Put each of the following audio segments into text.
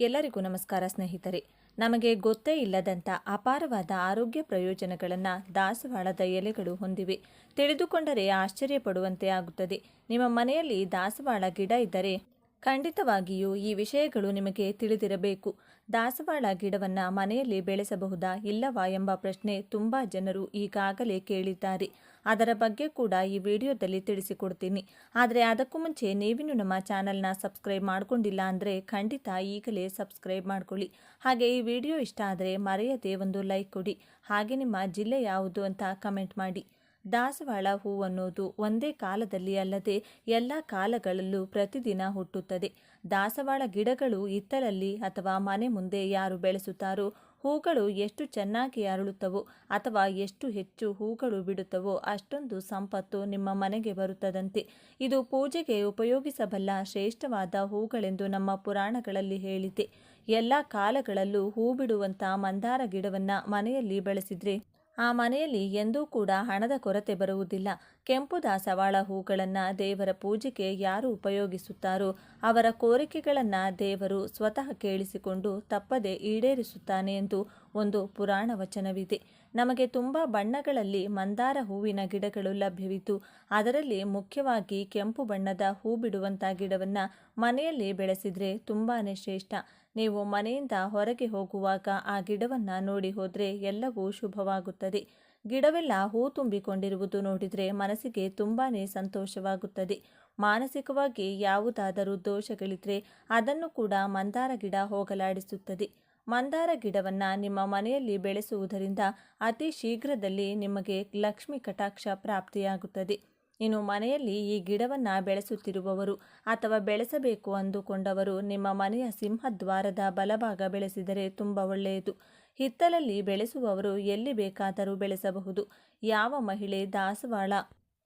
ಎಲ್ಲರಿಗೂ ನಮಸ್ಕಾರ ಸ್ನೇಹಿತರೆ. ನಮಗೆ ಗೊತ್ತೇ ಇಲ್ಲದಂಥ ಅಪಾರವಾದ ಆರೋಗ್ಯ ಪ್ರಯೋಜನಗಳನ್ನು ದಾಸವಾಳದ ಎಲೆಗಳು ಹೊಂದಿವೆ. ತಿಳಿದುಕೊಂಡರೆ ಆಶ್ಚರ್ಯಪಡುವಂತೆ ಆಗುತ್ತದೆ. ನಿಮ್ಮ ಮನೆಯಲ್ಲಿ ದಾಸವಾಳ ಗಿಡ ಇದ್ದರೆ ಖಂಡಿತವಾಗಿಯೂ ಈ ವಿಷಯಗಳು ನಿಮಗೆ ತಿಳಿದಿರಬೇಕು. ದಾಸವಾಳ ಗಿಡವನ್ನು ಮನೆಯಲ್ಲಿ ಬೆಳೆಸಬಹುದಾ ಇಲ್ಲವಾ ಎಂಬ ಪ್ರಶ್ನೆ ತುಂಬ ಜನರು ಈಗಾಗಲೇ ಕೇಳಿದ್ದಾರೆ. ಅದರ ಬಗ್ಗೆ ಕೂಡ ಈ ವಿಡಿಯೋದಲ್ಲಿ ತಿಳಿಸಿಕೊಡ್ತೀನಿ. ಆದರೆ ಅದಕ್ಕೂ ಮುಂಚೆ ನೀವಿನ್ನೂ ನಮ್ಮ ಚಾನಲ್ನ ಸಬ್ಸ್ಕ್ರೈಬ್ ಮಾಡ್ಕೊಂಡಿಲ್ಲ ಅಂದರೆ ಖಂಡಿತ ಈಗಲೇ ಸಬ್ಸ್ಕ್ರೈಬ್ ಮಾಡ್ಕೊಳ್ಳಿ. ಹಾಗೆ ಈ ವಿಡಿಯೋ ಇಷ್ಟ ಆದರೆ ಮರೆಯದೆ ಒಂದು ಲೈಕ್ ಕೊಡಿ. ಹಾಗೆ ನಿಮ್ಮ ಜಿಲ್ಲೆ ಯಾವುದು ಅಂತ ಕಮೆಂಟ್ ಮಾಡಿ. ದಾಸವಾಳ ಹೂವನ್ನೋದು ಒಂದೇ ಕಾಲದಲ್ಲಿ ಅಲ್ಲದೆ ಎಲ್ಲ ಕಾಲಗಳಲ್ಲೂ ಪ್ರತಿದಿನ ಹುಟ್ಟುತ್ತದೆ. ದಾಸವಾಳ ಗಿಡಗಳು ಹಿತ್ತಲಲ್ಲಿ ಅಥವಾ ಮನೆ ಮುಂದೆ ಯಾರು ಬೆಳೆಸುತ್ತಾರೋ ಹೂಗಳು ಎಷ್ಟು ಚೆನ್ನಾಗಿ ಅರಳುತ್ತವೋ ಅಥವಾ ಎಷ್ಟು ಹೆಚ್ಚು ಹೂಗಳು ಬಿಡುತ್ತವೋ ಅಷ್ಟೊಂದು ಸಂಪತ್ತು ನಿಮ್ಮ ಮನೆಗೆ ಬರುತ್ತದಂತೆ. ಇದು ಪೂಜೆಗೆ ಉಪಯೋಗಿಸಬಲ್ಲ ಶ್ರೇಷ್ಠವಾದ ಹೂಗಳೆಂದು ನಮ್ಮ ಪುರಾಣಗಳಲ್ಲಿ ಹೇಳಿದೆ. ಎಲ್ಲ ಕಾಲಗಳಲ್ಲೂ ಹೂ ಬಿಡುವಂಥ ಮಂದಾರ ಗಿಡವನ್ನು ಮನೆಯಲ್ಲಿ ಬೆಳೆಸಿದ್ರೆ ಆ ಮನೆಯಲ್ಲಿ ಎಂದೂ ಕೂಡ ಹಣದ ಕೊರತೆ ಬರುವುದಿಲ್ಲ. ಕೆಂಪು ದಾಸವಾಳ ಹೂಗಳನ್ನು ದೇವರ ಪೂಜೆಗೆ ಯಾರು ಉಪಯೋಗಿಸುತ್ತಾರೋ ಅವರ ಕೋರಿಕೆಗಳನ್ನು ದೇವರು ಸ್ವತಃ ಕೇಳಿಸಿಕೊಂಡು ತಪ್ಪದೆ ಈಡೇರಿಸುತ್ತಾನೆ ಎಂದು ಒಂದು ಪುರಾಣ ವಚನವಿದೆ. ನಮಗೆ ತುಂಬ ಬಣ್ಣಗಳಲ್ಲಿ ಮಂದಾರ ಹೂವಿನ ಗಿಡಗಳು ಲಭ್ಯವಿದ್ದು ಅದರಲ್ಲಿ ಮುಖ್ಯವಾಗಿ ಕೆಂಪು ಬಣ್ಣದ ಹೂ ಬಿಡುವಂಥ ಗಿಡವನ್ನು ಮನೆಯಲ್ಲಿ ಬೆಳೆಸಿದರೆ ತುಂಬಾ ಶ್ರೇಷ್ಠ. ನೀವು ಮನೆಯಿಂದ ಹೊರಗೆ ಹೋಗುವಾಗ ಆ ಗಿಡವನ್ನು ನೋಡಿ ಹೋದರೆ ಎಲ್ಲವೂ ಶುಭವಾಗುತ್ತದೆ. ಗಿಡವೆಲ್ಲ ಹೂ ತುಂಬಿಕೊಂಡಿರುವುದು ನೋಡಿದರೆ ಮನಸ್ಸಿಗೆ ತುಂಬಾ ಸಂತೋಷವಾಗುತ್ತದೆ. ಮಾನಸಿಕವಾಗಿ ಯಾವುದಾದರೂ ದೋಷಗಳಿದ್ರೆ ಅದನ್ನು ಕೂಡ ಮಂದಾರ ಗಿಡ ಹೋಗಲಾಡಿಸುತ್ತದೆ. ಮಂದಾರ ಗಿಡವನ್ನು ನಿಮ್ಮ ಮನೆಯಲ್ಲಿ ಬೆಳೆಸುವುದರಿಂದ ಅತಿ ಶೀಘ್ರದಲ್ಲಿ ನಿಮಗೆ ಲಕ್ಷ್ಮಿ ಕಟಾಕ್ಷ ಪ್ರಾಪ್ತಿಯಾಗುತ್ತದೆ. ಇನ್ನು ಮನೆಯಲ್ಲಿ ಈ ಗಿಡವನ್ನು ಬೆಳೆಸುತ್ತಿರುವವರು ಅಥವಾ ಬೆಳೆಸಬೇಕು ಅಂದುಕೊಂಡವರು ನಿಮ್ಮ ಮನೆಯ ಸಿಂಹದ್ವಾರದ ಬಲಭಾಗ ಬೆಳೆಸಿದರೆ ತುಂಬ ಒಳ್ಳೆಯದು. ಹಿತ್ತಲಲ್ಲಿ ಬೆಳೆಸುವವರು ಎಲ್ಲಿ ಬೇಕಾದರೂ ಬೆಳೆಸಬಹುದು. ಯಾವ ಮಹಿಳೆ ದಾಸವಾಳ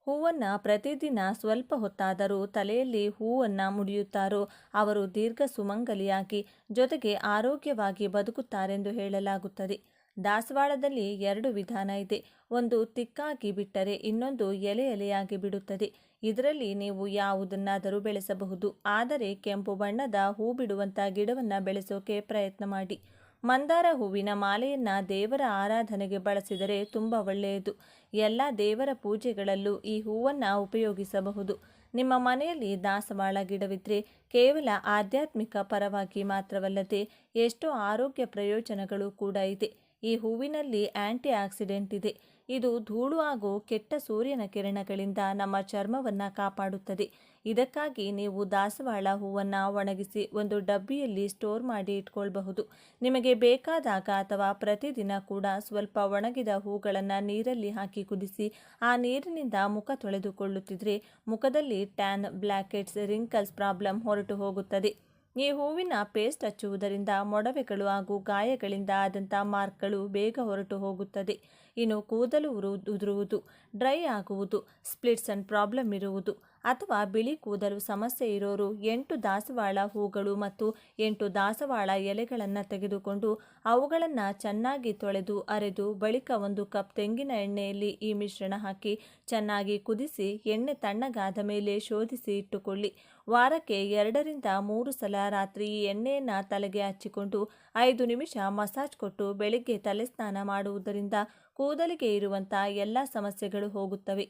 ಹೂವನ್ನು ಪ್ರತಿದಿನ ಸ್ವಲ್ಪ ಹೊತ್ತಾದರೂ ತಲೆಯಲ್ಲಿ ಹೂವನ್ನು ಮುಡಿಯುತ್ತಾರೋ ಅವರು ದೀರ್ಘ ಸುಮಂಗಲಿಯಾಗಿ ಜೊತೆಗೆ ಆರೋಗ್ಯವಾಗಿ ಬದುಕುತ್ತಾರೆಂದು ಹೇಳಲಾಗುತ್ತದೆ. ದಾಸವಾಳದಲ್ಲಿ 2 ವಿಧಾನ ಇದೆ. ಒಂದು ತಿಕ್ಕಾಗಿ ಬಿಟ್ಟರೆ ಇನ್ನೊಂದು ಎಲೆ ಎಲೆಯಾಗಿ ಬಿಡುತ್ತದೆ. ಇದರಲ್ಲಿ ನೀವು ಯಾವುದನ್ನಾದರೂ ಬೆಳೆಸಬಹುದು. ಆದರೆ ಕೆಂಪು ಬಣ್ಣದ ಹೂ ಬಿಡುವಂಥ ಗಿಡವನ್ನು ಬೆಳೆಸೋಕೆ ಪ್ರಯತ್ನ ಮಾಡಿ. ಮಂದಾರ ಹೂವಿನ ಮಾಲೆಯನ್ನು ದೇವರ ಆರಾಧನೆಗೆ ಬಳಸಿದರೆ ತುಂಬ ಒಳ್ಳೆಯದು. ಎಲ್ಲ ದೇವರ ಪೂಜೆಗಳಲ್ಲೂ ಈ ಹೂವನ್ನು ಉಪಯೋಗಿಸಬಹುದು. ನಿಮ್ಮ ಮನೆಯಲ್ಲಿ ದಾಸವಾಳ ಗಿಡವಿದ್ದರೆ ಕೇವಲ ಆಧ್ಯಾತ್ಮಿಕ ಪರವಾಗಿ ಮಾತ್ರವಲ್ಲದೆ ಎಷ್ಟೋ ಆರೋಗ್ಯ ಪ್ರಯೋಜನಗಳು ಕೂಡ ಇದೆ. ಈ ಹೂವಿನಲ್ಲಿ ಆಂಟಿ ಆಕ್ಸಿಡೆಂಟ್ ಇದೆ. ಇದು ಧೂಳು ಹಾಗೂ ಕೆಟ್ಟ ಸೂರ್ಯನ ಕಿರಣಗಳಿಂದ ನಮ್ಮ ಚರ್ಮವನ್ನು ಕಾಪಾಡುತ್ತದೆ. ಇದಕ್ಕಾಗಿ ನೀವು ದಾಸವಾಳ ಹೂವನ್ನು ಒಣಗಿಸಿ ಒಂದು ಡಬ್ಬಿಯಲ್ಲಿ ಸ್ಟೋರ್ ಮಾಡಿ ಇಟ್ಕೊಳ್ಬಹುದು. ನಿಮಗೆ ಬೇಕಾದಾಗ ಅಥವಾ ಪ್ರತಿದಿನ ಕೂಡ ಸ್ವಲ್ಪ ಒಣಗಿದ ಹೂಗಳನ್ನು ನೀರಲ್ಲಿ ಹಾಕಿ ಕುದಿಸಿ ಆ ನೀರಿನಿಂದ ಮುಖ ತೊಳೆದುಕೊಳ್ಳುತ್ತಿದ್ರೆ ಮುಖದಲ್ಲಿ ಟ್ಯಾನ್, ಬ್ಲ್ಯಾಕೆಟ್ಸ್, ರಿಂಕಲ್ಸ್ ಪ್ರಾಬ್ಲಮ್ ಹೊರಟು ಹೋಗುತ್ತದೆ. ಈ ಹೂವಿನ ಪೇಸ್ಟ್ ಹಚ್ಚುವುದರಿಂದ ಮೊಡವೆಗಳು ಹಾಗೂ ಗಾಯಗಳಿಂದ ಆದಂಥ ಮಾರ್ಕ್ಗಳು ಬೇಗ ಹೊರಟು ಹೋಗುತ್ತದೆ. ಇನ್ನು ಕೂದಲು ಉದುರುವುದು, ಡ್ರೈ ಆಗುವುದು, ಸ್ಪ್ಲಿಟ್ಸ್ ಅಂಡ್ ಪ್ರಾಬ್ಲಮ್ ಇರುವುದು ಅಥವಾ ಬಿಳಿ ಕೂದಲು ಸಮಸ್ಯೆ ಇರೋರು 8 ದಾಸವಾಳ ಹೂಗಳು ಮತ್ತು 8 ದಾಸವಾಳ ಎಲೆಗಳನ್ನು ತೆಗೆದುಕೊಂಡು ಅವುಗಳನ್ನು ಚೆನ್ನಾಗಿ ತೊಳೆದು ಅರೆದು ಬಳಿಕ 1 ಕಪ್ ತೆಂಗಿನ ಎಣ್ಣೆಯಲ್ಲಿ ಈ ಮಿಶ್ರಣ ಹಾಕಿ ಚೆನ್ನಾಗಿ ಕುದಿಸಿ ಎಣ್ಣೆ ತಣ್ಣಗಾದ ಮೇಲೆ ಶೋಧಿಸಿ ಇಟ್ಟುಕೊಳ್ಳಿ. ವಾರಕ್ಕೆ 2 ರಿಂದ 3 ಸಲ ರಾತ್ರಿ ಈ ಎಣ್ಣೆಯನ್ನು ತಲೆಗೆ ಹಚ್ಚಿಕೊಂಡು 5 ನಿಮಿಷ ಮಸಾಜ್ ಕೊಟ್ಟು ಬೆಳಿಗ್ಗೆ ತಲೆ ಸ್ನಾನ ಮಾಡುವುದರಿಂದ ಕೂದಲಿಗೆ ಇರುವಂಥ ಎಲ್ಲ ಸಮಸ್ಯೆಗಳು ಹೋಗುತ್ತವೆ.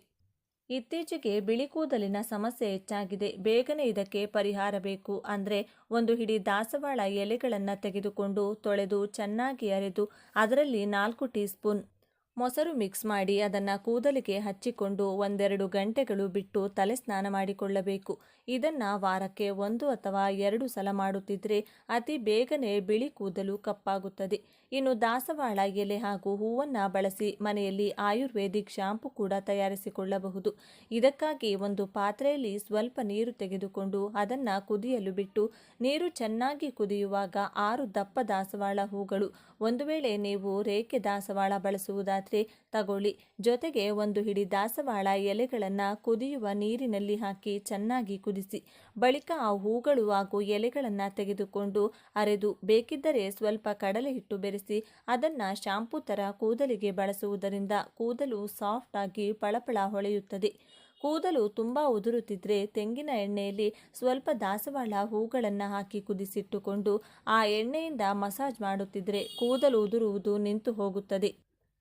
ಇತ್ತೀಚೆಗೆ ಬಿಳಿ ಕೂದಲಿನ ಸಮಸ್ಯೆ ಹೆಚ್ಚಾಗಿದೆ. ಬೇಗನೆ ಇದಕ್ಕೆ ಪರಿಹಾರ ಬೇಕು ಅಂದರೆ 1 ಹಿಡಿ ದಾಸವಾಳ ಎಲೆಗಳನ್ನು ತೆಗೆದುಕೊಂಡು ತೊಳೆದು ಚೆನ್ನಾಗಿ ಅರೆದು ಅದರಲ್ಲಿ 4 ಟೀ ಸ್ಪೂನ್ ಮೊಸರು ಮಿಕ್ಸ್ ಮಾಡಿ ಅದನ್ನು ಕೂದಲಿಗೆ ಹಚ್ಚಿಕೊಂಡು 1-2 ಗಂಟೆಗಳು ಬಿಟ್ಟು ತಲೆ ಸ್ನಾನ ಮಾಡಿಕೊಳ್ಳಬೇಕು. ಇದನ್ನು ವಾರಕ್ಕೆ 1 ಅಥವಾ 2 ಸಲ ಮಾಡುತ್ತಿದ್ದರೆ ಅತಿ ಬೇಗನೆ ಬಿಳಿ ಕೂದಲು ಕಪ್ಪಾಗುತ್ತದೆ. ಇನ್ನು ದಾಸವಾಳ ಎಲೆ ಹಾಗೂ ಹೂವನ್ನು ಬಳಸಿ ಮನೆಯಲ್ಲಿ ಆಯುರ್ವೇದಿಕ್ ಶಾಂಪು ಕೂಡ ತಯಾರಿಸಿಕೊಳ್ಳಬಹುದು. ಇದಕ್ಕಾಗಿ ಒಂದು ಪಾತ್ರೆಯಲ್ಲಿ ಸ್ವಲ್ಪ ನೀರು ತೆಗೆದುಕೊಂಡು ಅದನ್ನು ಕುದಿಯಲು ಬಿಟ್ಟು ನೀರು ಚೆನ್ನಾಗಿ ಕುದಿಯುವಾಗ 6 ದಪ್ಪ ದಾಸವಾಳ ಹೂಗಳು, ಒಂದು ವೇಳೆ ನೀವು ರೇಖೆ ದಾಸವಾಳ ಬಳಸುವುದಾದರೆ ತಗೊಳ್ಳಿ, ಜೊತೆಗೆ 1 ಹಿಡಿ ದಾಸವಾಳ ಎಲೆಗಳನ್ನು ಕುದಿಯುವ ನೀರಿನಲ್ಲಿ ಹಾಕಿ ಚೆನ್ನಾಗಿ ಕುದಿಸಿ ಬಳಿಕ ಆ ಹೂಗಳು ಹಾಗೂ ಎಲೆಗಳನ್ನು ತೆಗೆದುಕೊಂಡು ಅರೆದು ಬೇಕಿದ್ದರೆ ಸ್ವಲ್ಪ ಕಡಲೆ ಹಿಟ್ಟು ಬೆರೆಸಿ ಅದನ್ನು ಶಾಂಪೂ ಥರ ಕೂದಲಿಗೆ ಬಳಸುವುದರಿಂದ ಕೂದಲು ಸಾಫ್ಟ್ ಆಗಿ ಪಳಪಳ ಹೊಳೆಯುತ್ತದೆ. ಕೂದಲು ತುಂಬ ಉದುರುತ್ತಿದ್ರೆ ತೆಂಗಿನ ಎಣ್ಣೆಯಲ್ಲಿ ಸ್ವಲ್ಪ ದಾಸವಾಳ ಹೂಗಳನ್ನು ಹಾಕಿ ಕುದಿಸಿಟ್ಟುಕೊಂಡು ಆ ಎಣ್ಣೆಯಿಂದ ಮಸಾಜ್ ಮಾಡುತ್ತಿದ್ರೆ ಕೂದಲು ಉದುರುವುದು ನಿಂತು ಹೋಗುತ್ತದೆ.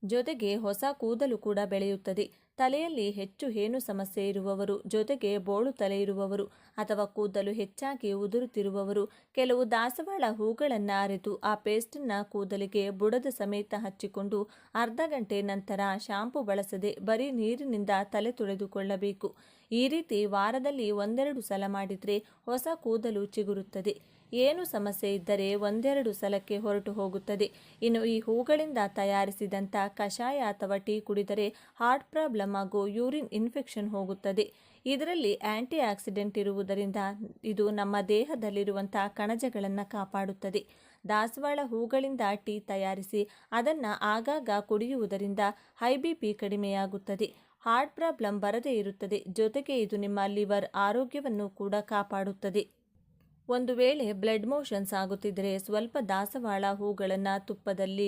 ಜೊತೆಗೆ ಹೊಸ ಕೂದಲು ಕೂಡ ಬೆಳೆಯುತ್ತದೆ. ತಲೆಯಲ್ಲಿ ಹೆಚ್ಚು ಹೇನು ಸಮಸ್ಯೆ ಇರುವವರು, ಜೊತೆಗೆ ಬೋಳು ತಲೆ ಇರುವವರು ಅಥವಾ ಕೂದಲು ಹೆಚ್ಚಾಗಿ ಉದುರುತ್ತಿರುವವರು ಕೆಲವು ದಾಸವಾಳ ಹೂಗಳನ್ನು ಅರೆದು ಆ ಪೇಸ್ಟನ್ನು ಕೂದಲಿಗೆ ಬುಡದ ಸಮೇತ ಹಚ್ಚಿಕೊಂಡು ಅರ್ಧ ಗಂಟೆ ನಂತರ ಶಾಂಪು ಬಳಸದೆ ಬರೀ ನೀರಿನಿಂದ ತಲೆ ತೊಳೆದುಕೊಳ್ಳಬೇಕು. ಈ ರೀತಿ ವಾರದಲ್ಲಿ 1-2 ಸಲ ಮಾಡಿದರೆ ಹೊಸ ಕೂದಲು ಚಿಗುರುತ್ತದೆ. ಏನು ಸಮಸ್ಯೆ ಇದ್ದರೆ 1-2 ಸಲಕ್ಕೆ ಹೊರಟು ಹೋಗುತ್ತದೆ. ಇನ್ನು ಈ ಹೂಗಳಿಂದ ತಯಾರಿಸಿದಂಥ ಕಷಾಯ ಅಥವಾ ಟೀ ಕುಡಿದರೆ ಹಾರ್ಟ್ ಪ್ರಾಬ್ಲಮ್ ಹಾಗೂ ಯೂರಿನ್ ಇನ್ಫೆಕ್ಷನ್ ಹೋಗುತ್ತದೆ. ಇದರಲ್ಲಿ ಆ್ಯಂಟಿ ಆಕ್ಸಿಡೆಂಟ್ ಇರುವುದರಿಂದ ಇದು ನಮ್ಮ ದೇಹದಲ್ಲಿರುವಂಥ ಕಣಜಗಳನ್ನು ಕಾಪಾಡುತ್ತದೆ. ದಾಸವಾಳ ಹೂಗಳಿಂದ ಟೀ ತಯಾರಿಸಿ ಅದನ್ನು ಆಗಾಗ ಕುಡಿಯುವುದರಿಂದ ಹೈ BP ಕಡಿಮೆಯಾಗುತ್ತದೆ. ಹಾರ್ಟ್ ಪ್ರಾಬ್ಲಮ್ ಬರದೇ ಇರುತ್ತದೆ. ಜೊತೆಗೆ ಇದು ನಿಮ್ಮ ಲಿವರ್ ಆರೋಗ್ಯವನ್ನು ಕೂಡ ಕಾಪಾಡುತ್ತದೆ. ಒಂದು ವೇಳೆ ಬ್ಲಡ್ ಮೋಷನ್ಸ್ ಆಗುತ್ತಿದ್ದರೆ ಸ್ವಲ್ಪ ದಾಸವಾಳ ಹೂಗಳನ್ನು ತುಪ್ಪದಲ್ಲಿ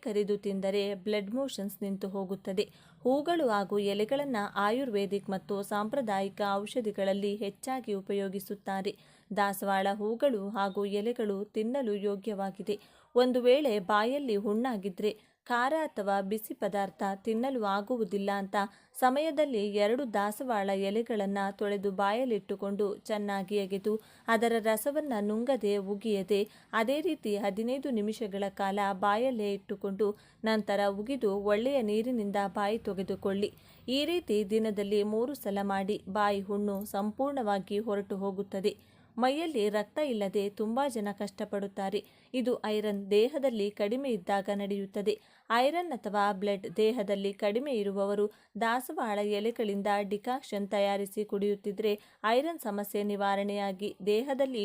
ಕರಿದು ತಿಂದರೆ ಬ್ಲಡ್ ಮೋಷನ್ಸ್ ನಿಂತು ಹೋಗುತ್ತದೆ. ಹೂಗಳು ಹಾಗೂ ಎಲೆಗಳನ್ನು ಆಯುರ್ವೇದಿಕ್ ಮತ್ತು ಸಾಂಪ್ರದಾಯಿಕ ಔಷಧಿಗಳಲ್ಲಿ ಹೆಚ್ಚಾಗಿ ಉಪಯೋಗಿಸುತ್ತಾರೆ. ದಾಸವಾಳ ಹೂಗಳು ಹಾಗೂ ಎಲೆಗಳು ತಿನ್ನಲು ಯೋಗ್ಯವಾಗಿದೆ. ಒಂದು ವೇಳೆ ಬಾಯಲ್ಲಿ ಹುಣ್ಣಾಗಿದ್ದರೆ ಖಾರ ಅಥವಾ ಬಿಸಿ ಪದಾರ್ಥ ತಿನ್ನಲು ಆಗುವುದಿಲ್ಲ ಅಂತ ಸಮಯದಲ್ಲಿ 2 ದಾಸವಾಳ ಎಲೆಗಳನ್ನು ತೊಳೆದು ಬಾಯಲ್ಲಿಟ್ಟುಕೊಂಡು ಚೆನ್ನಾಗಿ ಅಗೆದು ಅದರ ರಸವನ್ನು ನುಂಗದೆ ಉಗಿಯದೆ ಅದೇ ರೀತಿ 15 ನಿಮಿಷಗಳ ಕಾಲ ಬಾಯಲ್ಲೇ ಇಟ್ಟುಕೊಂಡು ನಂತರ ಉಗಿದು ಒಳ್ಳೆಯ ನೀರಿನಿಂದ ಬಾಯಿ ತೆಗೆದುಕೊಳ್ಳಿ. ಈ ರೀತಿ ದಿನದಲ್ಲಿ 3 ಸಲ ಮಾಡಿ ಬಾಯಿ ಹುಣ್ಣು ಸಂಪೂರ್ಣವಾಗಿ ಹೊರಟು ಹೋಗುತ್ತದೆ. ಮೈಯಲ್ಲಿ ರಕ್ತ ಇಲ್ಲದೆ ತುಂಬ ಜನ ಕಷ್ಟಪಡುತ್ತಾರೆ. ಇದು ಐರನ್ ದೇಹದಲ್ಲಿ ಕಡಿಮೆ ಇದ್ದಾಗ ನಡೆಯುತ್ತದೆ. ಐರನ್ ಅಥವಾ ಬ್ಲಡ್ ದೇಹದಲ್ಲಿ ಕಡಿಮೆ ಇರುವವರು ದಾಸವಾಳ ಎಲೆಗಳಿಂದ ಡಿಕಾಕ್ಷನ್ ತಯಾರಿಸಿ ಕುಡಿಯುತ್ತಿದ್ದರೆ ಐರನ್ ಸಮಸ್ಯೆ ನಿವಾರಣೆಯಾಗಿ ದೇಹದಲ್ಲಿ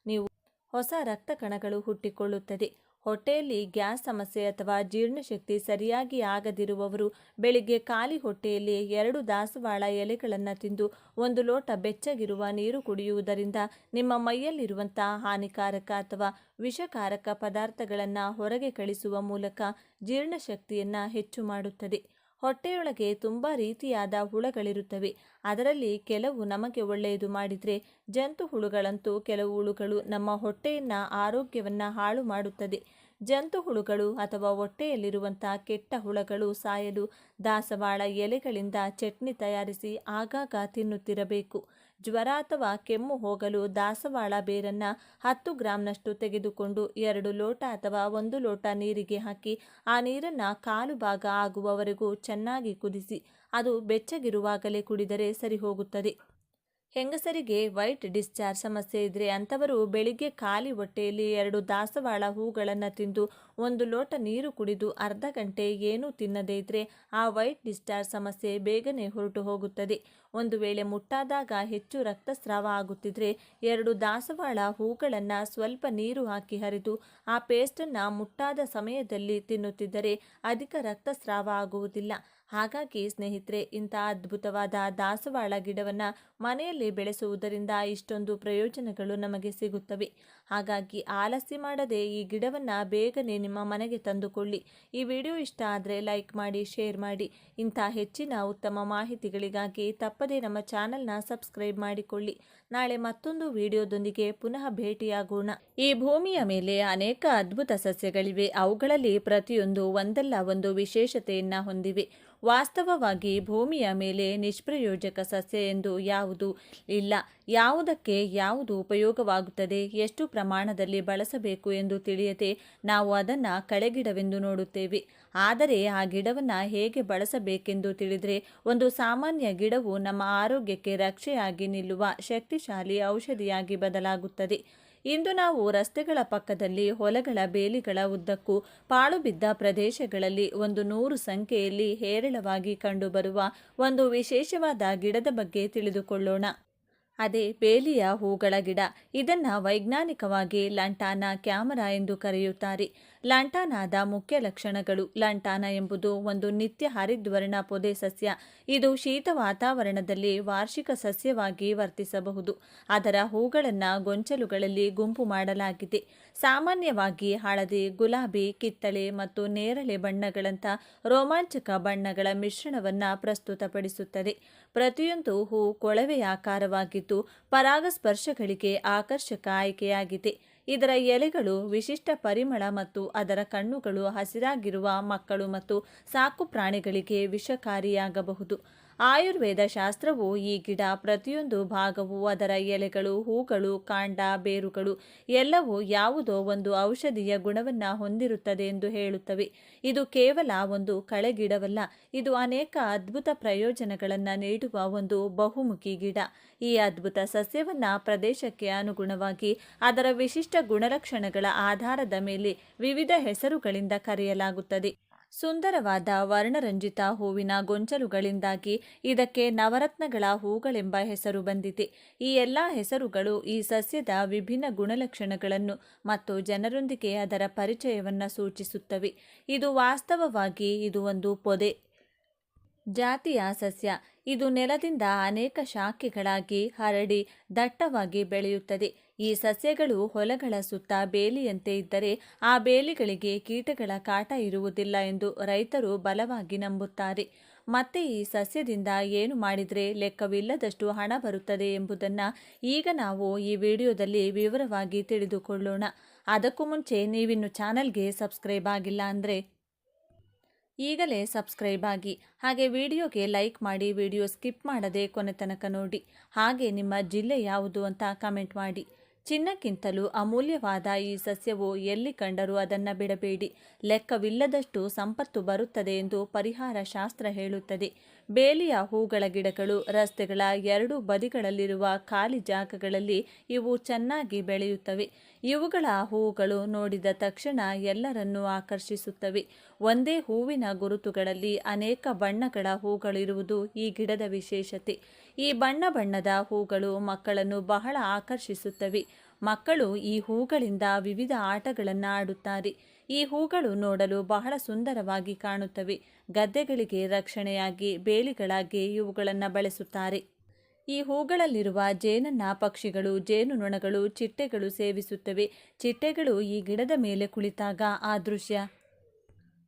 ನೀವು ಹೊಸ ರಕ್ತ ಕಣಗಳು ಹುಟ್ಟಿಕೊಳ್ಳುತ್ತದೆ. ಹೊಟ್ಟೆಯಲ್ಲಿ ಗ್ಯಾಸ್ ಸಮಸ್ಯೆ ಅಥವಾ ಜೀರ್ಣಶಕ್ತಿ ಸರಿಯಾಗಿ ಆಗದಿರುವವರು ಬೆಳಿಗ್ಗೆ ಖಾಲಿ ಹೊಟ್ಟೆಯಲ್ಲಿ 2 ದಾಸವಾಳ ಎಲೆಗಳನ್ನು ತಿಂದು 1 ಲೋಟ ಬೆಚ್ಚಗಿರುವ ನೀರು ಕುಡಿಯುವುದರಿಂದ ನಿಮ್ಮ ಮೈಯಲ್ಲಿರುವಂಥ ಹಾನಿಕಾರಕ ಅಥವಾ ವಿಷಕಾರಕ ಪದಾರ್ಥಗಳನ್ನು ಹೊರಗೆ ಕಳಿಸುವ ಮೂಲಕ ಜೀರ್ಣಶಕ್ತಿಯನ್ನು ಹೆಚ್ಚು ಮಾಡುತ್ತದೆ. ಹೊಟ್ಟೆಯೊಳಗೆ ತುಂಬ ರೀತಿಯಾದ ಹುಳಗಳಿರುತ್ತವೆ. ಅದರಲ್ಲಿ ಕೆಲವು ನಮಗೆ ಒಳ್ಳೆಯದು ಮಾಡಿದರೆ ಜಂತು ಹುಳುಗಳಂತೂ ಕೆಲವು ಹುಳುಗಳು ನಮ್ಮ ಹೊಟ್ಟೆಯನ್ನು ಆರೋಗ್ಯವನ್ನು ಹಾಳು ಮಾಡುತ್ತದೆ. ಜಂತು ಹುಳುಗಳು ಅಥವಾ ಹೊಟ್ಟೆಯಲ್ಲಿರುವಂಥ ಕೆಟ್ಟ ಹುಳಗಳು ಸಾಯಲು ದಾಸವಾಳ ಎಲೆಗಳಿಂದ ಚಟ್ನಿ ತಯಾರಿಸಿ ಆಗಾಗ ತಿನ್ನುತ್ತಿರಬೇಕು. ಜ್ವರ ಅಥವಾ ಕೆಮ್ಮು ಹೋಗಲು ದಾಸವಾಳ ಬೇರನ್ನು 10 ಗ್ರಾಂನಷ್ಟು ತೆಗೆದುಕೊಂಡು 2 ಲೋಟ ಅಥವಾ 1 ಲೋಟ ನೀರಿಗೆ ಹಾಕಿ ಆ ನೀರನ್ನು 1/4 ಭಾಗ ಆಗುವವರೆಗೂ ಚೆನ್ನಾಗಿ ಕುದಿಸಿ ಅದು ಬೆಚ್ಚಗಿರುವಾಗಲೇ ಕುಡಿದರೆ ಸರಿ ಹೋಗುತ್ತದೆ. ಹೆಂಗಸರಿಗೆ ವೈಟ್ ಡಿಸ್ಚಾರ್ಜ್ ಸಮಸ್ಯೆ ಇದ್ದರೆ ಅಂಥವರು ಬೆಳಿಗ್ಗೆ ಖಾಲಿ ಹೊಟ್ಟೆಯಲ್ಲಿ 2 ದಾಸವಾಳ ಹೂಗಳನ್ನು ತಿಂದು 1 ಲೋಟ ನೀರು ಕುಡಿದು ಅರ್ಧ ಗಂಟೆ ಏನೂ ತಿನ್ನದೇ ಇದ್ದರೆ ಆ ವೈಟ್ ಡಿಸ್ಚಾರ್ಜ್ ಸಮಸ್ಯೆ ಬೇಗನೆ ಹೊರಟು ಹೋಗುತ್ತದೆ. ಒಂದು ವೇಳೆ ಮುಟ್ಟಾದಾಗ ಹೆಚ್ಚು ರಕ್ತಸ್ರಾವ ಆಗುತ್ತಿದ್ದರೆ 2 ದಾಸವಾಳ ಹೂಗಳನ್ನು ಸ್ವಲ್ಪ ನೀರು ಹಾಕಿ ಹರಿದು ಆ ಪೇಸ್ಟನ್ನು ಮುಟ್ಟಾದ ಸಮಯದಲ್ಲಿ ತಿನ್ನುತ್ತಿದ್ದರೆ ಅಧಿಕ ರಕ್ತಸ್ರಾವ ಆಗುವುದಿಲ್ಲ. ಹಾಗಾಗಿ ಸ್ನೇಹಿತರೆ, ಇಂಥ ಅದ್ಭುತವಾದ ದಾಸವಾಳ ಗಿಡವನ್ನು ಮನೆಯಲ್ಲಿ ಬೆಳೆಸುವುದರಿಂದ ಇಷ್ಟೊಂದು ಪ್ರಯೋಜನಗಳು ನಮಗೆ ಸಿಗುತ್ತವೆ. ಹಾಗಾಗಿ ಆಲಸ್ಯ ಮಾಡದೆ ಈ ಗಿಡವನ್ನು ಬೇಗನೆ ನಿಮ್ಮ ಮನೆಗೆ ತಂದುಕೊಳ್ಳಿ. ಈ ವಿಡಿಯೋ ಇಷ್ಟ ಆದರೆ ಲೈಕ್ ಮಾಡಿ, ಶೇರ್ ಮಾಡಿ. ಇಂಥ ಹೆಚ್ಚಿನ ಉತ್ತಮ ಮಾಹಿತಿಗಳಿಗಾಗಿ ತಪ್ಪದೇ ನಮ್ಮ ಚಾನಲ್ನ ಸಬ್ಸ್ಕ್ರೈಬ್ ಮಾಡಿಕೊಳ್ಳಿ. ನಾಳೆ ಮತ್ತೊಂದು ವಿಡಿಯೋದೊಂದಿಗೆ ಪುನಃ ಭೇಟಿಯಾಗೋಣ. ಈ ಭೂಮಿಯ ಮೇಲೆ ಅನೇಕ ಅದ್ಭುತ ಸಸ್ಯಗಳಿವೆ. ಅವುಗಳಲ್ಲಿ ಪ್ರತಿಯೊಂದು ಒಂದಲ್ಲ ಒಂದು ವಿಶೇಷತೆಯನ್ನು ಹೊಂದಿವೆ. ವಾಸ್ತವವಾಗಿ ಭೂಮಿಯ ಮೇಲೆ ನಿಷ್ಪ್ರಯೋಜಕ ಸಸ್ಯ ಎಂದು ಯಾವುದೂ ಇಲ್ಲ. ಯಾವುದಕ್ಕೆ ಯಾವುದು ಉಪಯೋಗವಾಗುತ್ತದೆ, ಎಷ್ಟು ಪ್ರಮಾಣದಲ್ಲಿ ಬಳಸಬೇಕು ಎಂದು ತಿಳಿಯದೆ ನಾವು ಅದನ್ನು ಕಳೆಗಿಡವೆಂದು ನೋಡುತ್ತೇವೆ. ಆದರೆ ಆ ಗಿಡವನ್ನು ಹೇಗೆ ಬಳಸಬೇಕೆಂದು ತಿಳಿದರೆ ಒಂದು ಸಾಮಾನ್ಯ ಗಿಡವು ನಮ್ಮ ಆರೋಗ್ಯಕ್ಕೆ ರಕ್ಷೆಯಾಗಿ ನಿಲ್ಲುವ ಶಕ್ತಿಶಾಲಿ ಔಷಧಿಯಾಗಿ ಬದಲಾಗುತ್ತದೆ. ಇಂದು ನಾವು ರಸ್ತೆಗಳ ಪಕ್ಕದಲ್ಲಿ, ಹೊಲಗಳ ಬೇಲಿಗಳ ಉದ್ದಕ್ಕೂ, ಪಾಳು ಬಿದ್ದ ಪ್ರದೇಶಗಳಲ್ಲಿ 100 ಸಂಖ್ಯೆಯಲ್ಲಿ ಹೇರಳವಾಗಿ ಕಂಡುಬರುವ ಒಂದು ವಿಶೇಷವಾದ ಗಿಡದ ಬಗ್ಗೆ ತಿಳಿದುಕೊಳ್ಳೋಣ. ಅದೇ ಬೇಲಿಯ ಹೂಗಳ ಗಿಡ. ಇದನ್ನು ವೈಜ್ಞಾನಿಕವಾಗಿ ಲಂಟಾನಾ ಕ್ಯಾಮರಾ ಎಂದು ಕರೆಯುತ್ತಾರೆ. ಲಂಟಾನಾದ ಮುಖ್ಯ ಲಕ್ಷಣಗಳು. ಲಂಟಾನ ಎಂಬುದು ಒಂದು ನಿತ್ಯ ಹರಿದ್ವರ್ಣ ಪೊದೆ ಸಸ್ಯ. ಇದು ಶೀತ ವಾತಾವರಣದಲ್ಲಿ ವಾರ್ಷಿಕ ಸಸ್ಯವಾಗಿ ವರ್ತಿಸಬಹುದು. ಅದರ ಹೂಗಳನ್ನು ಗೊಂಚಲುಗಳಲ್ಲಿ ಗುಂಪು ಮಾಡಲಾಗಿದೆ. ಸಾಮಾನ್ಯವಾಗಿ ಹಳದಿ, ಗುಲಾಬಿ, ಕಿತ್ತಳೆ ಮತ್ತು ನೇರಳೆ ಬಣ್ಣಗಳಂಥ ರೋಮಾಂಚಕ ಬಣ್ಣಗಳ ಮಿಶ್ರಣವನ್ನು ಪ್ರಸ್ತುತಪಡಿಸುತ್ತದೆ. ಪ್ರತಿಯೊಂದು ಹೂ ಕೊಳವೆಯಾಕಾರವಾಗಿದ್ದು ಪರಾಗಸ್ಪರ್ಶಗಳಿಗೆ ಆಕರ್ಷಕ ಆಯ್ಕೆಯಾಗಿದೆ. ಇದರ ಎಲೆಗಳು ವಿಶಿಷ್ಟ ಪರಿಮಳ ಮತ್ತು ಅದರ ಕಣ್ಣುಗಳು ಹಸಿರಾಗಿರುವ ಮಕ್ಕಳು ಮತ್ತು ಸಾಕು ಪ್ರಾಣಿಗಳಿಗೆ ವಿಷಕಾರಿಯಾಗಬಹುದು. ಆಯುರ್ವೇದ ಶಾಸ್ತ್ರವು ಈ ಗಿಡ ಪ್ರತಿಯೊಂದು ಭಾಗವು ಅದರ ಎಲೆಗಳು, ಹೂಗಳು, ಕಾಂಡ, ಬೇರುಗಳು ಎಲ್ಲವೂ ಯಾವುದೋ ಒಂದು ಔಷಧೀಯ ಗುಣವನ್ನು ಹೊಂದಿರುತ್ತದೆ ಎಂದು ಹೇಳುತ್ತವೆ. ಇದು ಕೇವಲ ಒಂದು ಕಳೆಗಿಡವಲ್ಲ, ಇದು ಅನೇಕ ಅದ್ಭುತ ಪ್ರಯೋಜನಗಳನ್ನು ನೀಡುವ ಒಂದು ಬಹುಮುಖಿ ಗಿಡ. ಈ ಅದ್ಭುತ ಸಸ್ಯವನ್ನು ಪ್ರದೇಶಕ್ಕೆ ಅನುಗುಣವಾಗಿ ಅದರ ವಿಶಿಷ್ಟ ಗುಣಲಕ್ಷಣಗಳ ಆಧಾರದ ಮೇಲೆ ವಿವಿಧ ಹೆಸರುಗಳಿಂದ ಕರೆಯಲಾಗುತ್ತದೆ. ಸುಂದರವಾದ ವರ್ಣರಂಜಿತ ಹೂವಿನ ಗೊಂಚಲುಗಳಿಂದಾಗಿ ಇದಕ್ಕೆ ನವರತ್ನಗಳ ಹೂಗಳೆಂಬ ಹೆಸರು ಬಂದಿದೆ. ಈ ಎಲ್ಲ ಹೆಸರುಗಳು ಈ ಸಸ್ಯದ ವಿಭಿನ್ನ ಗುಣಲಕ್ಷಣಗಳನ್ನು ಮತ್ತು ಜನರೊಂದಿಗೆ ಅದರ ಪರಿಚಯವನ್ನು ಸೂಚಿಸುತ್ತವೆ. ಇದು ವಾಸ್ತವವಾಗಿ ಇದು ಒಂದು ಪೊದೆ ಜಾತಿಯ ಸಸ್ಯ. ಇದು ನೆಲದಿಂದ ಅನೇಕ ಶಾಖೆಗಳಾಗಿ ಹರಡಿ ದಟ್ಟವಾಗಿ ಬೆಳೆಯುತ್ತದೆ. ಈ ಸಸ್ಯಗಳು ಹೊಲಗಳ ಸುತ್ತ ಬೇಲಿಯಂತೆ ಇದ್ದರೆ ಆ ಬೇಲಿಗಳಿಗೆ ಕೀಟಗಳ ಕಾಟ ಇರುವುದಿಲ್ಲ ಎಂದು ರೈತರು ಬಲವಾಗಿ ನಂಬುತ್ತಾರೆ. ಮತ್ತೆ ಈ ಸಸ್ಯದಿಂದ ಏನು ಮಾಡಿದರೆ ಲೆಕ್ಕವಿಲ್ಲದಷ್ಟು ಹಣ ಬರುತ್ತದೆ ಎಂಬುದನ್ನು ಈಗ ನಾವು ಈ ವಿಡಿಯೋದಲ್ಲಿ ವಿವರವಾಗಿ ತಿಳಿದುಕೊಳ್ಳೋಣ. ಅದಕ್ಕೂ ಮುಂಚೆ ನೀವಿನ್ನು ಚಾನಲ್ಗೆ ಸಬ್ಸ್ಕ್ರೈಬ್ ಆಗಿಲ್ಲ ಅಂದರೆ ಈಗಲೇ ಸಬ್ಸ್ಕ್ರೈಬ್ ಆಗಿ, ಹಾಗೆ ವಿಡಿಯೋಗೆ ಲೈಕ್ ಮಾಡಿ, ವಿಡಿಯೋ ಸ್ಕಿಪ್ ಮಾಡದೆ ಕೊನೆ ತನಕ ನೋಡಿ. ಹಾಗೆ ನಿಮ್ಮ ಜಿಲ್ಲೆ ಯಾವುದು ಅಂತ ಕಮೆಂಟ್ ಮಾಡಿ. ಚಿನ್ನಕ್ಕಿಂತಲೂ ಅಮೂಲ್ಯವಾದ ಈ ಸಸ್ಯವು ಎಲ್ಲಿ ಕಂಡರೂ ಅದನ್ನು ಬಿಡಬೇಡಿ. ಲೆಕ್ಕವಿಲ್ಲದಷ್ಟು ಸಂಪತ್ತು ಬರುತ್ತದೆ ಎಂದು ಪರಿಹಾರ ಶಾಸ್ತ್ರ ಹೇಳುತ್ತದೆ. ಬೇಲಿಯ ಹೂಗಳ ಗಿಡಗಳು ರಸ್ತೆಗಳ ಎರಡೂ ಬದಿಗಳಲ್ಲಿರುವ ಖಾಲಿ ಜಾಗಗಳಲ್ಲಿ ಇವು ಚೆನ್ನಾಗಿ ಬೆಳೆಯುತ್ತವೆ. ಇವುಗಳ ಹೂಗಳು ನೋಡಿದ ತಕ್ಷಣ ಎಲ್ಲರನ್ನೂ ಆಕರ್ಷಿಸುತ್ತವೆ. ಒಂದೇ ಹೂವಿನ ಗುರುತುಗಳಲ್ಲಿ ಅನೇಕ ಬಣ್ಣಗಳ ಹೂಗಳಿರುವುದು ಈ ಗಿಡದ ವಿಶೇಷತೆ. ಈ ಬಣ್ಣದ ಹೂಗಳು ಮಕ್ಕಳನ್ನು ಬಹಳ ಆಕರ್ಷಿಸುತ್ತವೆ. ಮಕ್ಕಳು ಈ ಹೂಗಳಿಂದ ವಿವಿಧ ಆಟಗಳನ್ನು ಆಡುತ್ತಾರೆ. ಈ ಹೂಗಳು ನೋಡಲು ಬಹಳ ಸುಂದರವಾಗಿ ಕಾಣುತ್ತವೆ. ಗದ್ದೆಗಳಿಗೆ ರಕ್ಷಣೆಯಾಗಿ ಬೇಲಿಗಳಾಗಿ ಇವುಗಳನ್ನು ಬಳಸುತ್ತಾರೆ. ಈ ಹೂಗಳಲ್ಲಿರುವ ಜೇನನ್ನ ಪಕ್ಷಿಗಳು, ಜೇನುನೊಣಗಳು, ಚಿಟ್ಟೆಗಳು ಸೇವಿಸುತ್ತವೆ. ಚಿಟ್ಟೆಗಳು ಈ ಗಿಡದ ಮೇಲೆ ಕುಳಿತಾಗ ಆ ದೃಶ್ಯ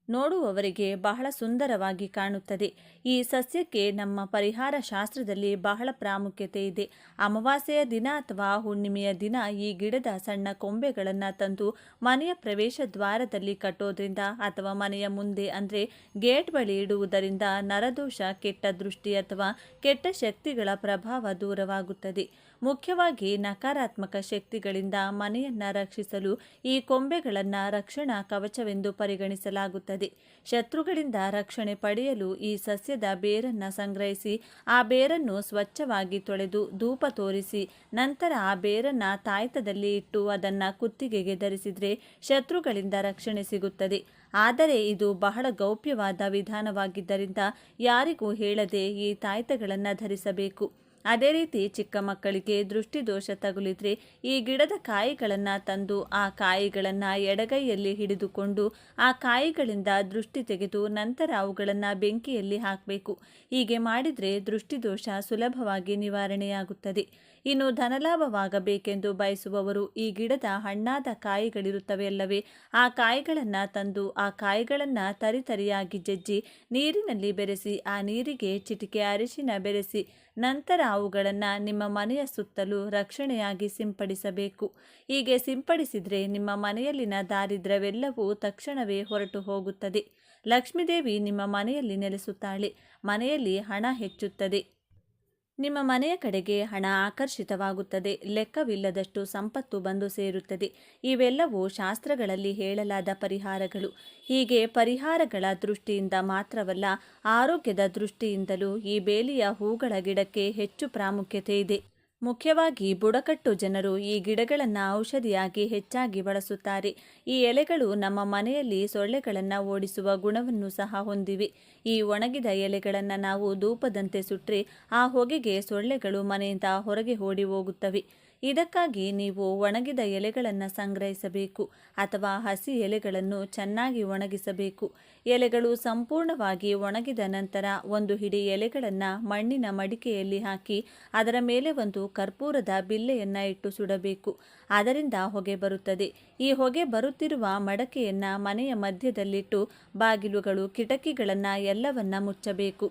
ನೋಡುವವರಿಗೆ ಬಹಳ ಸುಂದರವಾಗಿ ಕಾಣುತ್ತದೆ. ಈ ಸಸ್ಯಕ್ಕೆ ನಮ್ಮ ಪರಿಹಾರ ಶಾಸ್ತ್ರದಲ್ಲಿ ಬಹಳ ಪ್ರಾಮುಖ್ಯತೆ ಇದೆ. ಅಮಾವಾಸ್ಯೆಯ ದಿನ ಅಥವಾ ಹುಣ್ಣಿಮೆಯ ದಿನ ಈ ಗಿಡದ ಸಣ್ಣ ಕೊಂಬೆಗಳನ್ನು ತಂದು ಮನೆಯ ಪ್ರವೇಶ ದ್ವಾರದಲ್ಲಿ ಕಟ್ಟೋದ್ರಿಂದ ಅಥವಾ ಮನೆಯ ಮುಂದೆ ಅಂದರೆ ಗೇಟ್ ಬಳಿ ಇಡುವುದರಿಂದ ನರದೋಷ, ಕೆಟ್ಟ ದೃಷ್ಟಿ ಅಥವಾ ಕೆಟ್ಟ ಶಕ್ತಿಗಳ ಪ್ರಭಾವ ದೂರವಾಗುತ್ತದೆ. ಮುಖ್ಯವಾಗಿ ನಕಾರಾತ್ಮಕ ಶಕ್ತಿಗಳಿಂದ ಮನೆಯನ್ನು ರಕ್ಷಿಸಲು ಈ ಕೊಂಬೆಗಳನ್ನು ರಕ್ಷಣಾ ಕವಚವೆಂದು ಪರಿಗಣಿಸಲಾಗುತ್ತದೆ. ಶತ್ರುಗಳಿಂದ ರಕ್ಷಣೆ ಪಡೆಯಲು ಈ ಸಸ್ಯದ ಬೇರನ್ನು ಸಂಗ್ರಹಿಸಿ ಆ ಬೇರನ್ನು ಸ್ವಚ್ಛವಾಗಿ ತೊಳೆದು ಧೂಪ ತೋರಿಸಿ ನಂತರ ಆ ಬೇರನ್ನು ತಾಯ್ತದಲ್ಲಿ ಇಟ್ಟು ಅದನ್ನು ಕುತ್ತಿಗೆಗೆ ಧರಿಸಿದರೆ ಶತ್ರುಗಳಿಂದ ರಕ್ಷಣೆ ಸಿಗುತ್ತದೆ. ಆದರೆ ಇದು ಬಹಳ ಗೌಪ್ಯವಾದ ವಿಧಾನವಾಗಿದ್ದರಿಂದ ಯಾರಿಗೂ ಹೇಳದೆ ಈ ತಾಯ್ತಗಳನ್ನು ಧರಿಸಬೇಕು. ಅದೇ ರೀತಿ ಚಿಕ್ಕ ಮಕ್ಕಳಿಗೆ ದೃಷ್ಟಿದೋಷ ತಗುಲಿದ್ರೆ ಈ ಗಿಡದ ಕಾಯಿಗಳನ್ನು ತಂದು ಆ ಕಾಯಿಗಳನ್ನು ಎಡಗೈಯಲ್ಲಿ ಹಿಡಿದುಕೊಂಡು ಆ ಕಾಯಿಗಳಿಂದ ದೃಷ್ಟಿ ತೆಗೆದು ನಂತರ ಅವುಗಳನ್ನು ಬೆಂಕಿಯಲ್ಲಿ ಹಾಕಬೇಕು. ಹೀಗೆ ಮಾಡಿದರೆ ದೃಷ್ಟಿದೋಷ ಸುಲಭವಾಗಿ ನಿವಾರಣೆಯಾಗುತ್ತದೆ. ಇನ್ನು ಧನಲಾಭವಾಗಬೇಕೆಂದು ಬಯಸುವವರು ಈ ಗಿಡದ ಹಣ್ಣಾದ ಕಾಯಿಗಳಿರುತ್ತವೆ ಅಲ್ಲವೇ, ಆ ಕಾಯಿಗಳನ್ನು ತಂದು ಆ ಕಾಯಿಗಳನ್ನು ತರಿತರಿಯಾಗಿ ಜಜ್ಜಿ ನೀರಿನಲ್ಲಿ ಬೆರೆಸಿ ಆ ನೀರಿಗೆ ಚಿಟಿಕೆ ಅರಿಶಿನ ಬೆರೆಸಿ ನಂತರ ಅವುಗಳನ್ನು ನಿಮ್ಮ ಮನೆಯ ಸುತ್ತಲೂ ರಕ್ಷಣೆಯಾಗಿ ಸಿಂಪಡಿಸಬೇಕು. ಹೀಗೆ ಸಿಂಪಡಿಸಿದರೆ ನಿಮ್ಮ ಮನೆಯಲ್ಲಿನ ದಾರಿದ್ರ್ಯವೆಲ್ಲವೂ ತಕ್ಷಣವೇ ಹೊರಟು ಹೋಗುತ್ತದೆ. ಲಕ್ಷ್ಮೀದೇವಿ ನಿಮ್ಮ ಮನೆಯಲ್ಲಿ ನೆಲೆಸುತ್ತಾಳೆ. ಮನೆಯಲ್ಲಿ ಹಣ ಹೆಚ್ಚುತ್ತದೆ. ನಿಮ್ಮ ಮನೆಯ ಕಡೆಗೆ ಹಣ ಆಕರ್ಷಿತವಾಗುತ್ತದೆ. ಲೆಕ್ಕವಿಲ್ಲದಷ್ಟು ಸಂಪತ್ತು ಬಂದು ಸೇರುತ್ತದೆ. ಇವೆಲ್ಲವೂ ಶಾಸ್ತ್ರಗಳಲ್ಲಿ ಹೇಳಲಾದ ಪರಿಹಾರಗಳು. ಹೀಗೆ ಪರಿಹಾರಗಳ ದೃಷ್ಟಿಯಿಂದ ಮಾತ್ರವಲ್ಲ, ಆರೋಗ್ಯದ ದೃಷ್ಟಿಯಿಂದಲೂ ಈ ಬೇಲಿಯ ಹೂಗಳ ಗಿಡಕ್ಕೆ ಹೆಚ್ಚು ಪ್ರಾಮುಖ್ಯತೆ ಇದೆ. ಮುಖ್ಯವಾಗಿ ಬುಡಕಟ್ಟು ಜನರು ಈ ಗಿಡಗಳನ್ನು ಔಷಧಿಯಾಗಿ ಹೆಚ್ಚಾಗಿ ಬಳಸುತ್ತಾರೆ. ಈ ಎಲೆಗಳು ನಮ್ಮ ಮನೆಯಲ್ಲಿ ಸೊಳ್ಳೆಗಳನ್ನು ಓಡಿಸುವ ಗುಣವನ್ನು ಸಹ ಹೊಂದಿವೆ. ಈ ಒಣಗಿದ ಎಲೆಗಳನ್ನು ನಾವು ಧೂಪದಂತೆ ಸುಟ್ಟರೆ ಆ ಹೊಗೆಗೆ ಸೊಳ್ಳೆಗಳು ಮನೆಯಿಂದ ಹೊರಗೆ ಓಡಿ ಹೋಗುತ್ತವೆ. ಇದಕ್ಕಾಗಿ ನೀವು ಒಣಗಿದ ಎಲೆಗಳನ್ನು ಸಂಗ್ರಹಿಸಬೇಕು ಅಥವಾ ಹಸಿ ಎಲೆಗಳನ್ನು ಚೆನ್ನಾಗಿ ಒಣಗಿಸಬೇಕು. ಎಲೆಗಳು ಸಂಪೂರ್ಣವಾಗಿ ಒಣಗಿದ ನಂತರ ಒಂದು ಹಿಡಿ ಎಲೆಗಳನ್ನು ಮಣ್ಣಿನ ಮಡಿಕೆಯಲ್ಲಿ ಹಾಕಿ ಅದರ ಮೇಲೆ ಒಂದು ಕರ್ಪೂರದ ಬಿಲ್ಲೆಯನ್ನು ಇಟ್ಟು ಸುಡಬೇಕು. ಅದರಿಂದ ಹೊಗೆ ಬರುತ್ತದೆ. ಈ ಹೊಗೆ ಬರುತ್ತಿರುವ ಮಡಕೆಯನ್ನು ಮನೆಯ ಮಧ್ಯದಲ್ಲಿಟ್ಟು ಬಾಗಿಲುಗಳು, ಕಿಟಕಿಗಳನ್ನು ಎಲ್ಲವನ್ನ ಮುಚ್ಚಬೇಕು.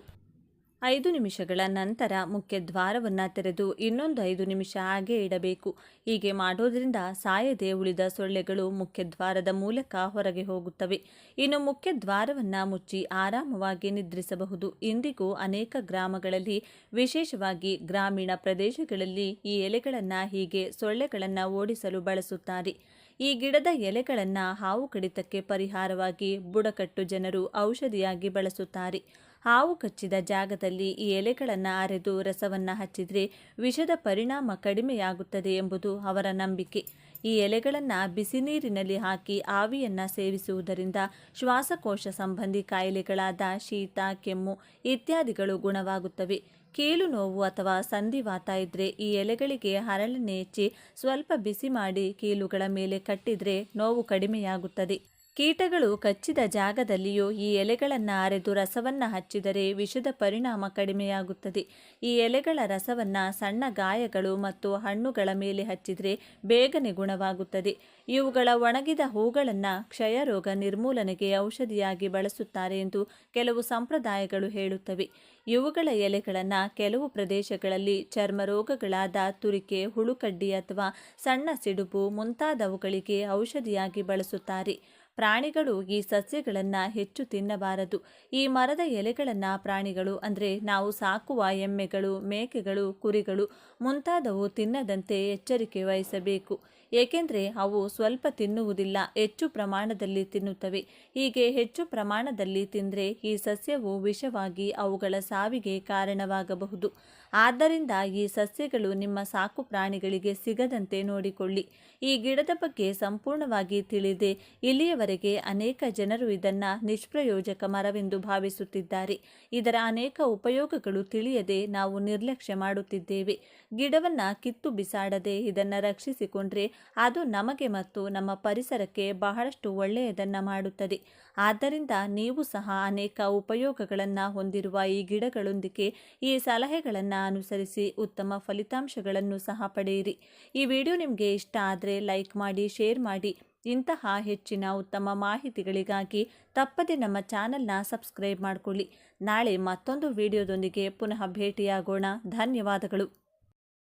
5 ನಿಮಿಷಗಳ ನಂತರ ಮುಖ್ಯ ದ್ವಾರವನ್ನು ತೆರೆದು ಇನ್ನೊಂದು 5 ನಿಮಿಷ ಹಾಗೆ ಇಡಬೇಕು. ಹೀಗೆ ಮಾಡೋದ್ರಿಂದ ಸಾಯದೆ ಉಳಿದ ಸೊಳ್ಳೆಗಳು ಮುಖ್ಯ ದ್ವಾರದ ಮೂಲಕ ಹೊರಗೆ ಹೋಗುತ್ತವೆ. ಇನ್ನು ಮುಖ್ಯ ದ್ವಾರವನ್ನು ಮುಚ್ಚಿ ಆರಾಮವಾಗಿ ನಿದ್ರಿಸಬಹುದು. ಇಂದಿಗೂ ಅನೇಕ ಗ್ರಾಮಗಳಲ್ಲಿ, ವಿಶೇಷವಾಗಿ ಗ್ರಾಮೀಣ ಪ್ರದೇಶಗಳಲ್ಲಿ ಈ ಎಲೆಗಳನ್ನು ಹೀಗೆ ಸೊಳ್ಳೆಗಳನ್ನು ಓಡಿಸಲು ಬಳಸುತ್ತಾರೆ. ಈ ಗಿಡದ ಎಲೆಗಳನ್ನು ಹಾವು ಕಡಿತಕ್ಕೆ ಪರಿಹಾರವಾಗಿ ಬುಡಕಟ್ಟು ಜನರು ಔಷಧಿಯಾಗಿ ಬಳಸುತ್ತಾರೆ. ಹಾವು ಕಚ್ಚಿದ ಜಾಗದಲ್ಲಿ ಈ ಎಲೆಗಳನ್ನು ಅರೆದು ರಸವನ್ನು ಹಚ್ಚಿದರೆ ವಿಷದ ಪರಿಣಾಮ ಕಡಿಮೆಯಾಗುತ್ತದೆ ಎಂಬುದು ಅವರ ನಂಬಿಕೆ. ಈ ಎಲೆಗಳನ್ನು ಬಿಸಿ ನೀರಿನಲ್ಲಿ ಹಾಕಿ ಆವಿಯನ್ನು ಸೇವಿಸುವುದರಿಂದ ಶ್ವಾಸಕೋಶ ಸಂಬಂಧಿ ಕಾಯಿಲೆಗಳಾದ ಶೀತ, ಕೆಮ್ಮು ಇತ್ಯಾದಿಗಳು ಗುಣವಾಗುತ್ತವೆ. ಕೀಲು ನೋವು ಅಥವಾ ಸಂಧಿವಾತ ಇದ್ದರೆ ಈ ಎಲೆಗಳಿಗೆ ಹರಳೆಣ್ಣೆ ಹೆಚ್ಚಿ ಸ್ವಲ್ಪ ಬಿಸಿ ಮಾಡಿ ಕೀಲುಗಳ ಮೇಲೆ ಕಟ್ಟಿದರೆ ನೋವು ಕಡಿಮೆಯಾಗುತ್ತದೆ. ಕೀಟಗಳು ಕಚ್ಚಿದ ಜಾಗದಲ್ಲಿಯೂ ಈ ಎಲೆಗಳನ್ನು ಅರೆದು ರಸವನ್ನು ಹಚ್ಚಿದರೆ ವಿಷದ ಪರಿಣಾಮ ಕಡಿಮೆಯಾಗುತ್ತದೆ. ಈ ಎಲೆಗಳ ರಸವನ್ನು ಸಣ್ಣ ಗಾಯಗಳು ಮತ್ತು ಹಣ್ಣುಗಳ ಮೇಲೆ ಹಚ್ಚಿದರೆ ಬೇಗನೆ ಗುಣವಾಗುತ್ತದೆ. ಇವುಗಳ ಒಣಗಿದ ಹೂಗಳನ್ನು ಕ್ಷಯರೋಗ ನಿರ್ಮೂಲನೆಗೆ ಔಷಧಿಯಾಗಿ ಬಳಸುತ್ತಾರೆ ಎಂದು ಕೆಲವು ಸಂಪ್ರದಾಯಗಳು ಹೇಳುತ್ತವೆ. ಇವುಗಳ ಎಲೆಗಳನ್ನು ಕೆಲವು ಪ್ರದೇಶಗಳಲ್ಲಿ ಚರ್ಮ ರೋಗಗಳಾದ ತುರಿಕೆ, ಹುಳುಕಡ್ಡಿ ಅಥವಾ ಸಣ್ಣ ಸಿಡುಬು ಮುಂತಾದವುಗಳಿಗೆ ಔಷಧಿಯಾಗಿ ಬಳಸುತ್ತಾರೆ. ಪ್ರಾಣಿಗಳು ಈ ಸಸ್ಯಗಳನ್ನು ಹೆಚ್ಚು ತಿನ್ನಬಾರದು. ಈ ಮರದ ಎಲೆಗಳನ್ನು ಪ್ರಾಣಿಗಳು ಅಂದರೆ ನಾವು ಸಾಕುವ ಎಮ್ಮೆಗಳು, ಮೇಕೆಗಳು, ಕುರಿಗಳು ಮುಂತಾದವು ತಿನ್ನದಂತೆ ಎಚ್ಚರಿಕೆ ವಹಿಸಬೇಕು. ಏಕೆಂದರೆ ಅವು ಸ್ವಲ್ಪ ತಿನ್ನುವುದಿಲ್ಲ, ಹೆಚ್ಚು ಪ್ರಮಾಣದಲ್ಲಿ ತಿನ್ನುತ್ತವೆ. ಹೀಗೆ ಹೆಚ್ಚು ಪ್ರಮಾಣದಲ್ಲಿ ತಿಂದರೆ ಈ ಸಸ್ಯವು ವಿಷವಾಗಿ ಅವುಗಳ ಸಾವಿಗೆ ಕಾರಣವಾಗಬಹುದು. ಆದ್ದರಿಂದ ಈ ಸಸ್ಯಗಳು ನಿಮ್ಮ ಸಾಕು ಪ್ರಾಣಿಗಳಿಗೆ ಸಿಗದಂತೆ ನೋಡಿಕೊಳ್ಳಿ. ಈ ಗಿಡದ ಬಗ್ಗೆ ಸಂಪೂರ್ಣವಾಗಿ ತಿಳಿದೇ ಇಲ್ಲಿಯವರೆಗೆ ಅನೇಕ ಜನರು ಇದನ್ನು ನಿಷ್ಪ್ರಯೋಜಕ ಮರವೆಂದು ಭಾವಿಸುತ್ತಿದ್ದಾರೆ. ಇದರ ಅನೇಕ ಉಪಯೋಗಗಳು ತಿಳಿಯದೆ ನಾವು ನಿರ್ಲಕ್ಷ್ಯ ಮಾಡುತ್ತಿದ್ದೇವೆ. ಗಿಡವನ್ನು ಕಿತ್ತು ಬಿಸಾಡದೆ ಇದನ್ನು ರಕ್ಷಿಸಿಕೊಂಡ್ರೆ ಅದು ನಮಗೆ ಮತ್ತು ನಮ್ಮ ಪರಿಸರಕ್ಕೆ ಬಹಳಷ್ಟು ಒಳ್ಳೆಯದನ್ನು ಮಾಡುತ್ತದೆ. ಆದ್ದರಿಂದ ನೀವು ಸಹ ಅನೇಕ ಉಪಯೋಗಗಳನ್ನು ಹೊಂದಿರುವ ಈ ಗಿಡಗಳೊಂದಿಗೆ ಈ ಸಲಹೆಗಳನ್ನು ಅನುಸರಿಸಿ ಉತ್ತಮ ಫಲಿತಾಂಶಗಳನ್ನು ಸಹ ಪಡೆಯಿರಿ. ಈ ವಿಡಿಯೋ ನಿಮಗೆ ಇಷ್ಟ ಆದರೆ ಲೈಕ್ ಮಾಡಿ, ಶೇರ್ ಮಾಡಿ. ಇಂತಹ ಹೆಚ್ಚಿನ ಉತ್ತಮ ಮಾಹಿತಿಗಳಿಗಾಗಿ ತಪ್ಪದೆ ನಮ್ಮ ಚಾನಲ್ನ ಸಬ್ಸ್ಕ್ರೈಬ್ ಮಾಡಿಕೊಳ್ಳಿ. ನಾಳೆ ಮತ್ತೊಂದು ವಿಡಿಯೋದೊಂದಿಗೆ ಪುನಃ ಭೇಟಿಯಾಗೋಣ. ಧನ್ಯವಾದಗಳು.